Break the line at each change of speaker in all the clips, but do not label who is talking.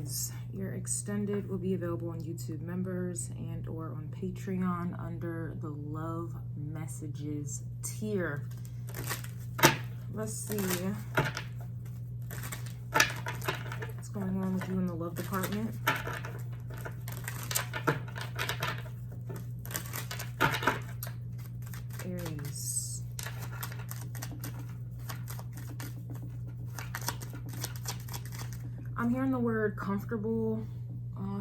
Aries, your extended will be available on YouTube members and or on Patreon under the love messages tier. Let's see what's going on with you in the love department. Aries. I'm hearing the word comfortable.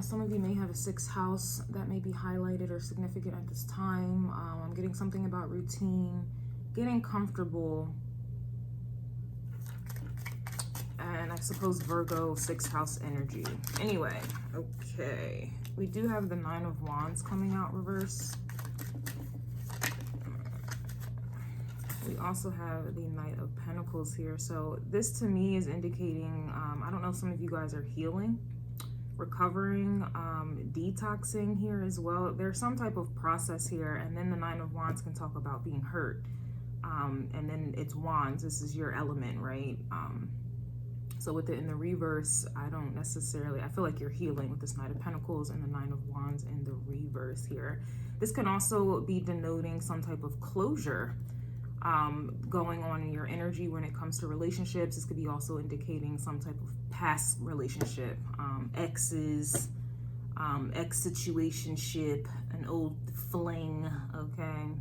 Some of you may have a 6th house that may be highlighted or significant at this time. I'm getting something about routine, getting comfortable, and I suppose Virgo 6th house energy. Anyway, okay. We do have the 9 of Wands coming out reverse. We also have the Knight of Pentacles here. So this to me is indicating, I don't know if some of you guys are healing, recovering, detoxing here as well. There's some type of process here. And then the 9 of Wands can talk about being hurt. And then it's Wands. This is your element, right? So with it in the reverse, I don't necessarily, I feel like you're healing with this Knight of Pentacles and the 9 of Wands in the reverse here. This can also be denoting some type of closure going on in your energy when it comes to relationships. This could be also indicating some type of past relationship, exes, ex-situationship, an old fling, okay?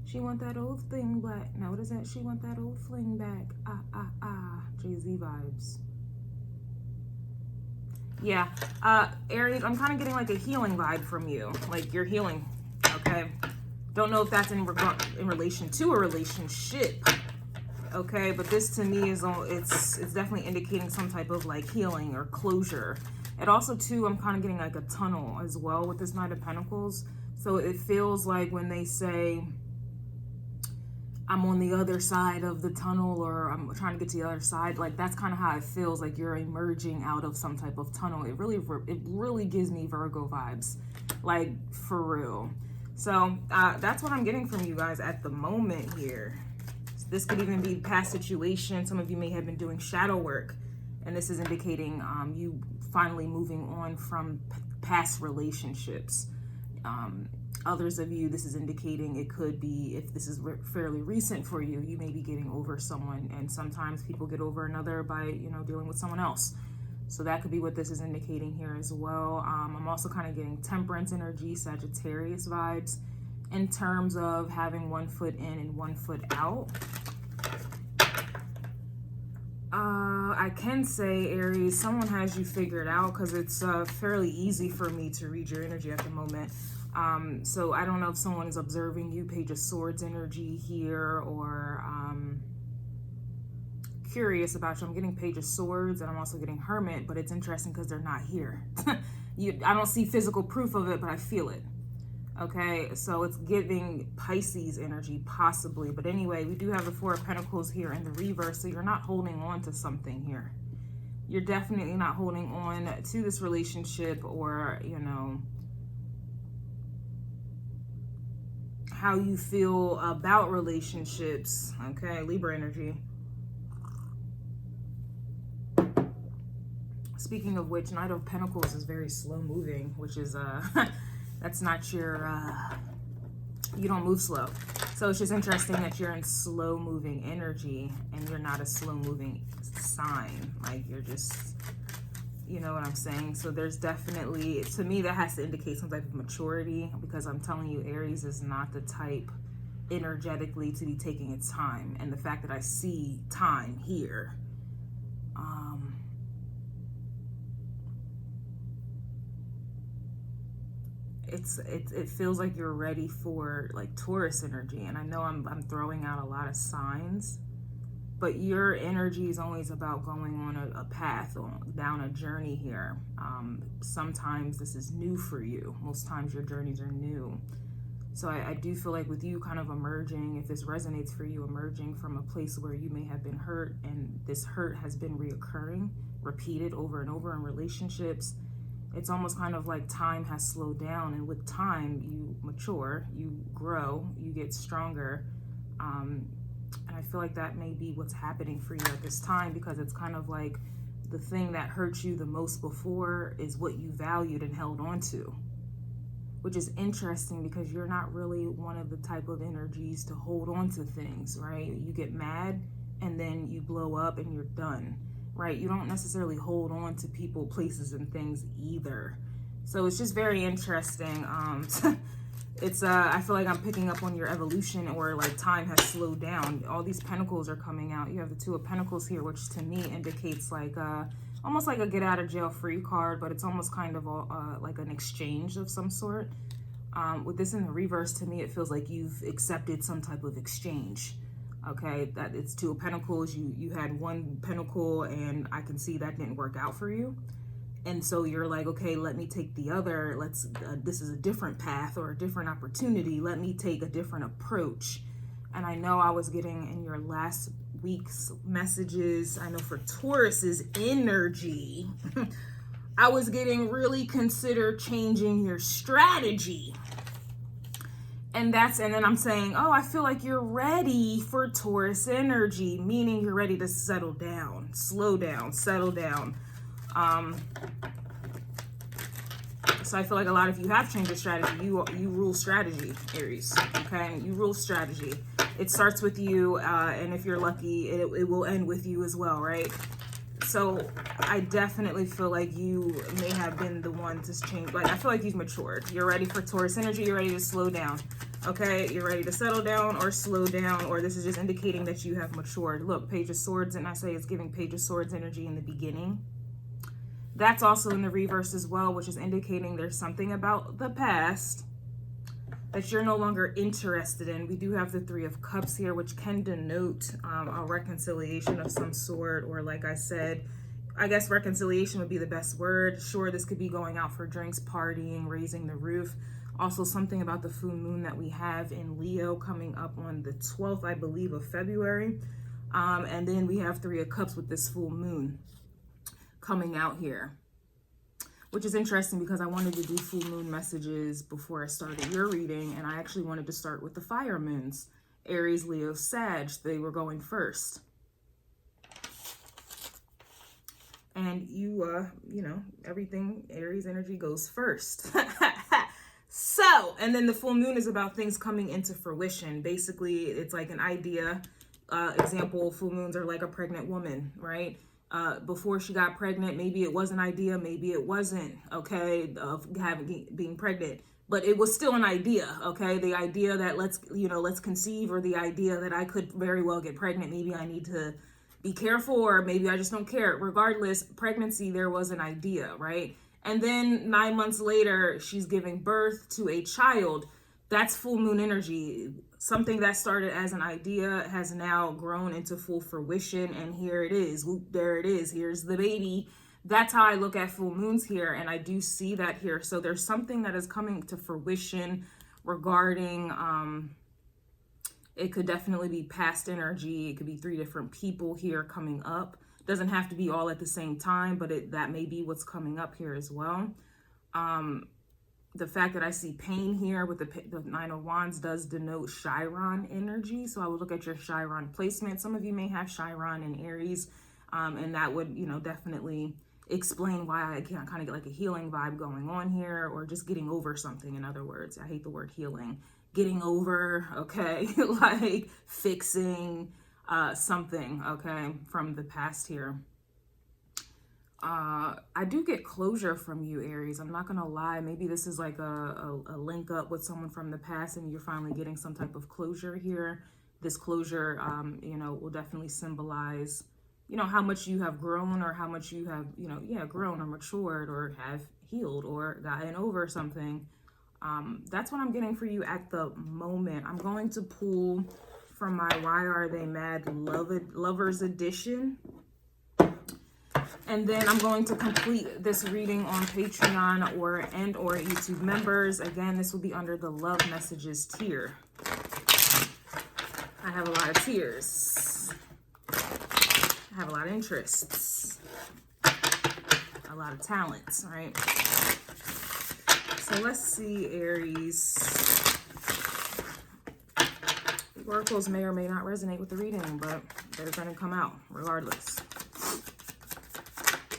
She want that old thing back. Now, what is that? She want that old fling back. Jay-Z vibes. Yeah, Aries, I'm kind of getting like a healing vibe from you. Like you're healing, okay? Don't know if that's in relation to a relationship, okay? But this to me is, it's definitely indicating some type of like healing or closure. And also too, I'm kind of getting like a tunnel as well with this Knight of Pentacles. So it feels like when they say, I'm on the other side of the tunnel, or I'm trying to get to the other side, like that's kind of how it feels, like you're emerging out of some type of tunnel. It really gives me Virgo vibes, like for real. So that's what I'm getting from you guys at the moment here. So this could even be past situation. Some of you may have been doing shadow work, and this is indicating you finally moving on from past relationships. Others of you, this is indicating it could be, if this is fairly recent for you, you may be getting over someone, and sometimes people get over another by, you know, dealing with someone else. So that could be what this is indicating here as well. I'm also kind of getting Temperance energy, Sagittarius vibes, in terms of having one foot in and one foot out. I can say, Aries, someone has you figured out, because it's fairly easy for me to read your energy at the moment. So I don't know if someone is observing you, Page of Swords energy here, or curious about you. I'm getting Page of Swords, and I'm also getting Hermit, but it's interesting because they're not here. I don't see physical proof of it, but I feel it. Okay, so it's giving Pisces energy, possibly. But anyway, we do have the 4 of Pentacles here in the reverse, so you're not holding on to something here. You're definitely not holding on to this relationship, or, you know, how you feel about relationships. Okay, Libra energy. Speaking of which, Knight of Pentacles is very slow moving, which is that's not your you don't move slow. So it's just interesting that you're in slow moving energy and you're not a slow moving sign. Like you're just, you know what I'm saying? So there's definitely, to me, that has to indicate some type of maturity, because I'm telling you, Aries is not the type energetically to be taking its time. And the fact that I see time here, it feels like you're ready for like Taurus energy. And I know I'm throwing out a lot of signs, but your energy is always about going on a path, down a journey here. Sometimes this is new for you. Most times your journeys are new. So I do feel like with you kind of emerging, if this resonates for you, emerging from a place where you may have been hurt, and this hurt has been reoccurring, repeated over and over in relationships, it's almost kind of like time has slowed down, and with time you mature, you grow, you get stronger. And I feel like that may be what's happening for you at this time, because it's kind of like the thing that hurt you the most before is what you valued and held on to. Which is interesting because you're not really one of the type of energies to hold on to things, right? You get mad and then you blow up and you're done, right? You don't necessarily hold on to people, places, and things either. So it's just very interesting. I feel like I'm picking up on your evolution, or like time has slowed down. All these pentacles are coming out. You have the Two of Pentacles here, which to me indicates like almost like a get out of jail free card, but it's almost kind of like an exchange of some sort. With this in the reverse, to me, it feels like you've accepted some type of exchange. Okay, that it's Two of Pentacles. You had one pentacle, and I can see that didn't work out for you. And so you're like, okay, let me take the other. This is a different path or a different opportunity. Let me take a different approach. And I know I was getting in your last week's messages, I know for Taurus's energy, I was getting really consider changing your strategy. And then I'm saying, oh, I feel like you're ready for Taurus energy, meaning you're ready to settle down, slow down, settle down. So I feel like a lot of you have changed your strategy. You rule strategy, Aries, okay? You rule strategy. It starts with you, and if you're lucky, it will end with you as well, right? So I definitely feel like you may have been the one to change. Like, I feel like you've matured. You're ready for Taurus energy. You're ready to slow down, okay? You're ready to settle down or slow down, or this is just indicating that you have matured. Look, Page of Swords, and I say it's giving Page of Swords energy in the beginning. That's also in the reverse as well, which is indicating there's something about the past that you're no longer interested in. We do have the Three of Cups here, which can denote a reconciliation of some sort, or like I said, I guess reconciliation would be the best word. Sure, this could be going out for drinks, partying, raising the roof. Also something about the full moon that we have in Leo coming up on the 12th, I believe, of February. And then we have Three of Cups with this full moon coming out here, which is interesting because I wanted to do full moon messages before I started your reading, and I actually wanted to start with the fire moons, Aries, Leo, Sag. They were going first. And you know, everything Aries energy goes first. So, and then the full moon is about things coming into fruition. Basically, it's like an idea. Example, full moons are like a pregnant woman, right? Before she got pregnant, maybe it was an idea, maybe it wasn't, okay, of being pregnant, but it was still an idea, okay? The idea that let's conceive, or the idea that I could very well get pregnant. Maybe I need to be careful, or maybe I just don't care. Regardless, pregnancy, there was an idea, right? And then 9 months later, she's giving birth to a child. That's full moon energy. Something that started as an idea has now grown into full fruition, and here it is. Whoop, there it is. Here's the baby. That's how I look at full moons here, and I do see that here. So there's something that is coming to fruition regarding, it could definitely be past energy. It could be 3 different people here coming up. Doesn't have to be all at the same time, but that may be what's coming up here as well. The fact that I see pain here with the Nine of Wands does denote Chiron energy. So I would look at your Chiron placement. Some of you may have Chiron in Aries, and that would, you know, definitely explain why I can kind of get like a healing vibe going on here, or just getting over something. In other words, I hate the word healing. Getting over, okay, like fixing something, okay, from the past here. I do get closure from you, Aries. I'm not gonna lie. Maybe this is like a link up with someone from the past, and you're finally getting some type of closure here. This closure, you know, will definitely symbolize, you know, how much you have grown, or how much you have, you know, grown or matured, or have healed or gotten over something. That's what I'm getting for you at the moment. I'm going to pull from my Why Are They Mad Lovers Edition. And then I'm going to complete this reading on Patreon or YouTube members. Again, this will be under the love messages tier. I have a lot of tiers. I have a lot of interests. A lot of talents, right? So let's see, Aries. The oracles may or may not resonate with the reading, but they're going to come out regardless.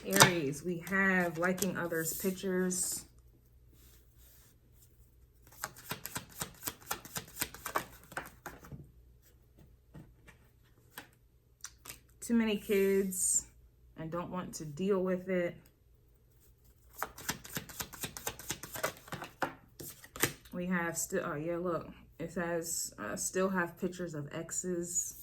Aries, we have liking others' pictures. Too many kids and don't want to deal with it. We have still, oh yeah, look, it says still have pictures of exes.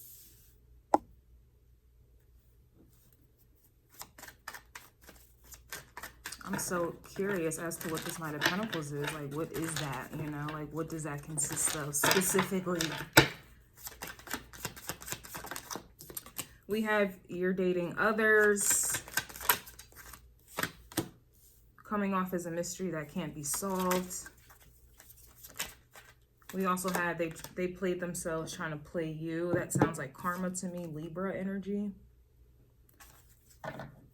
I'm so curious as to what this Knight of Pentacles is. Like, what is that? You know, like, what does that consist of specifically? We have you're dating others. Coming off as a mystery that can't be solved. We also had they played themselves trying to play you. That sounds like karma to me, Libra energy.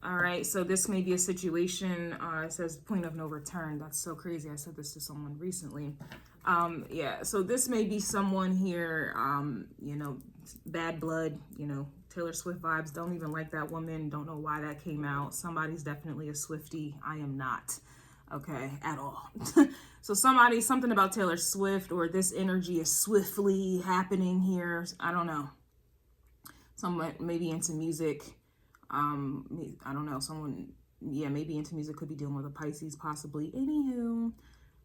All right, so this may be a situation, it says point of no return. That's so crazy. I said this to someone recently. Yeah, so this may be someone here, you know, bad blood, you know, Taylor Swift vibes. Don't even like that woman. Don't know why that came out. Somebody's definitely a Swiftie. I am not, okay, at all. So something about Taylor Swift, or this energy is swiftly happening here. I don't know. Someone maybe into music. I don't know, someone, yeah, maybe into music, could be dealing with a Pisces possibly. Anywho,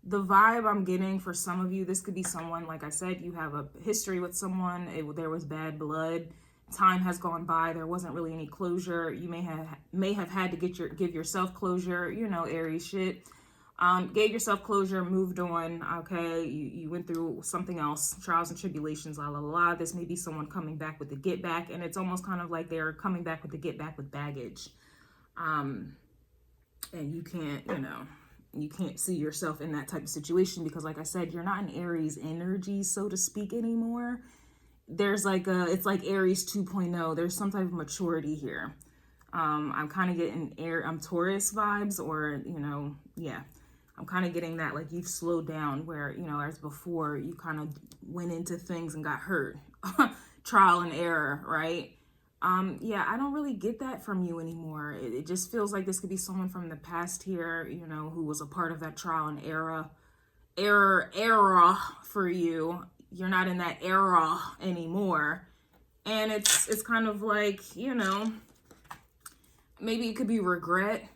the vibe I'm getting for some of you, this could be someone, like I said, you have a history with someone, there was bad blood, time has gone by, there wasn't really any closure, you may have had to give yourself closure, you know, Aries shit. Gave yourself closure, moved on, okay, you went through something else, trials and tribulations, la la la. This may be someone coming back with the get back, and it's almost kind of like they're coming back with the get back with baggage. And you can't, you know, you can't see yourself in that type of situation because, like I said, you're not in Aries energy, so to speak, anymore. There's like it's like Aries 2.0. There's some type of maturity here. I'm kind of getting I'm Taurus vibes, or, you know, yeah. I'm kind of getting that, like, you've slowed down where, you know, as before, you kind of went into things and got hurt. Trial and error, right? Yeah, I don't really get that from you anymore. It just feels like this could be someone from the past here, you know, who was a part of that trial and error for you. You're not in that era anymore. And it's kind of like, you know, maybe it could be regret.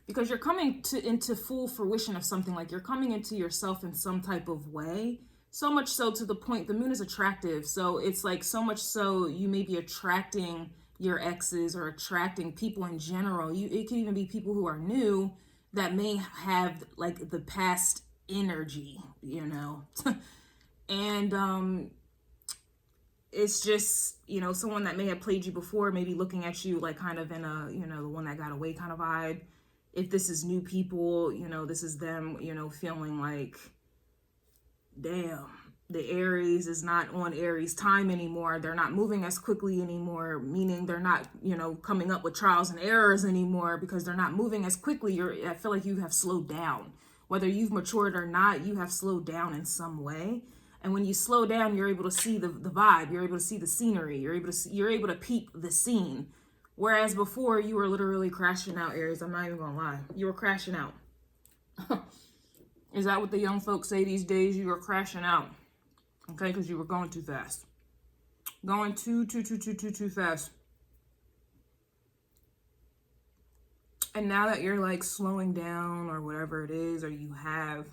Because you're coming into full fruition of something, like you're coming into yourself in some type of way. So much so to the point, the moon is attractive. So it's like so much so you may be attracting your exes or attracting people in general. It could even be people who are new that may have like the past energy, you know. And it's just, you know, someone that may have played you before, maybe looking at you like kind of in a, you know, the one that got away kind of vibe. If this is new people, you know, this is them, you know, feeling like, damn, the Aries is not on Aries time anymore. They're not moving as quickly anymore, meaning they're not, you know, coming up with trials and errors anymore because they're not moving as quickly. I feel like you have slowed down. Whether you've matured or not, you have slowed down in some way. And when you slow down, you're able to see the vibe. You're able to see the scenery. You're able to peep the scene. Whereas before, you were literally crashing out, Aries. I'm not even gonna lie. You were crashing out. Is that what the young folks say these days? You were crashing out. Okay, because you were going too fast. Going too fast. And now that you're like slowing down or whatever it is, or you have,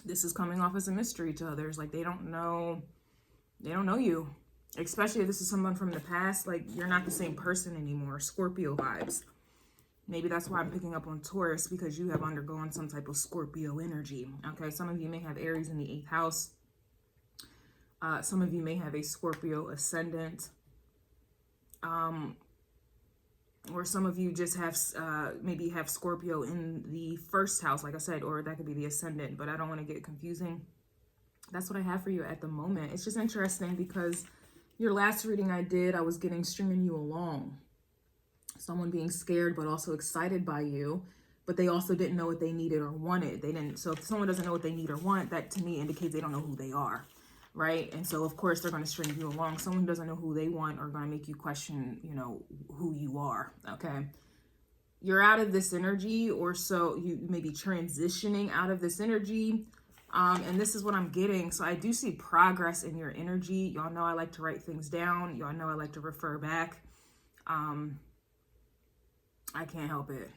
this is coming off as a mystery to others. Like they don't know you. Especially if this is someone from the past, like you're not the same person anymore. Scorpio vibes. Maybe that's why I'm picking up on Taurus, because you have undergone some type of Scorpio energy. Okay, some of you may have Aries in the 8th house. Some of you may have a Scorpio ascendant. Or some of you just have, maybe have Scorpio in the 1st house, like I said, or that could be the ascendant, but I don't want to get confusing. That's what I have for you at the moment. It's just interesting because your last reading I did, I was getting stringing you along. Someone being scared, but also excited by you, but they also didn't know what they needed or wanted. They didn't. So if someone doesn't know what they need or want, that to me indicates they don't know who they are. right? And so, of course, they're going to string you along. Someone who doesn't know who they want are going to make you question, you know, who you are, okay? You're out of this energy, or so you may be transitioning out of this energy. And this is what I'm getting. So I do see progress in your energy. Y'all know I like to write things down. Y'all know I like to refer back. I can't help it.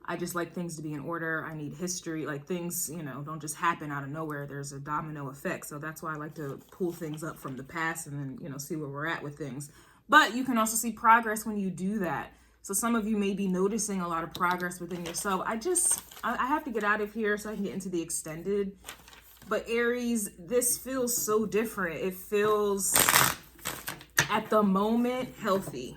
I just like things to be in order. I need history. Like things, you know, don't just happen out of nowhere. There's a domino effect. So that's why I like to pull things up from the past and then, you know, see where we're at with things. But you can also see progress when you do that. So some of you may be noticing a lot of progress within yourself. I have to get out of here so I can get into the extended. But Aries, this feels so different. It feels, at the moment, healthy.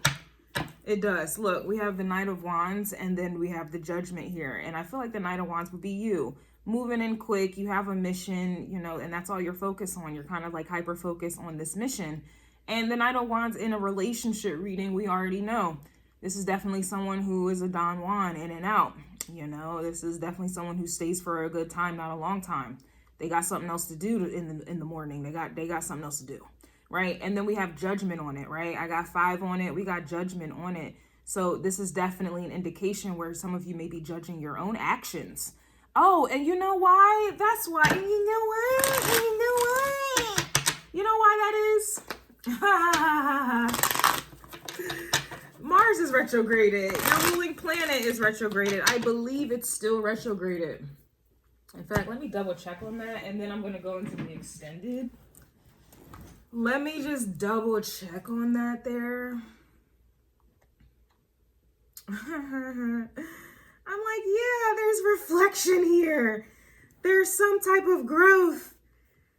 It does. Look, we have the Knight of Wands and then we have the Judgment here. And I feel like the Knight of Wands would be you. Moving in quick, you have a mission, you know, and that's all you're focused on. You're kind of like hyper-focused on this mission. And the Knight of Wands in a relationship reading, we already know. This is definitely someone who is a Don Juan, in and out. You know, this is definitely someone who stays for a good time, not a long time. They got something else to do in the morning. They got something else to do, right? And then we have Judgment on it, right? I got 5 on it. We got Judgment on it. So this is definitely an indication where some of you may be judging your own actions. Oh, and you know why? That's why. And you know what? And you know what? You know why that is? Mars is retrograded. Your ruling planet is retrograded. I believe it's still retrograded. In fact, let me double check on that, and then I'm going to go into the extended. Let me just double check on that there. I'm like, yeah, there's reflection here. There's some type of growth.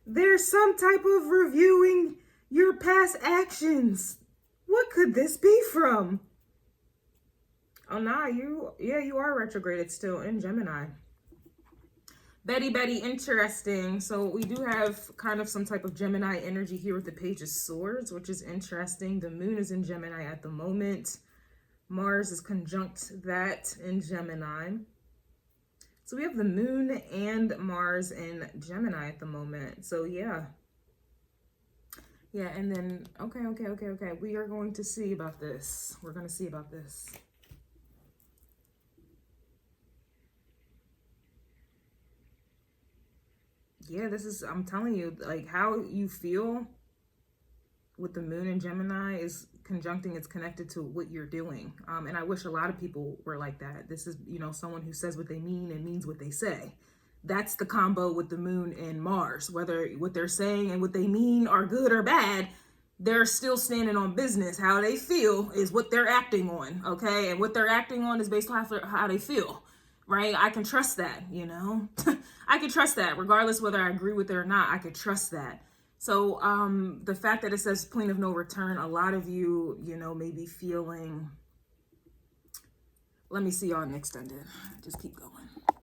There's some type of reviewing your past actions. What could this be from? Oh, nah, you are retrograded still in Gemini. Betty, interesting. So we do have kind of some type of Gemini energy here with the Page of Swords, which is interesting. The moon is in Gemini at the moment. Mars is conjunct that in Gemini. So we have the moon and Mars in Gemini at the moment. So yeah. Yeah, and then, okay. We are going to see about this. We're going to see about this. Yeah, this is, I'm telling you, like how you feel with the moon in Gemini is conjuncting, it's connected to what you're doing. And I wish a lot of people were like that. This is, you know, someone who says what they mean and means what they say. That's the combo with the moon and Mars. Whether what they're saying and what they mean are good or bad, they're still standing on business. How they feel is what they're acting on, okay? And what they're acting on is based on how they feel, right? I can trust that, you know? I can trust that regardless whether I agree with it or not. I could trust that. So the fact that it says point of no return, a lot of you, you know, may be feeling, let me see y'all in extended. Just keep going.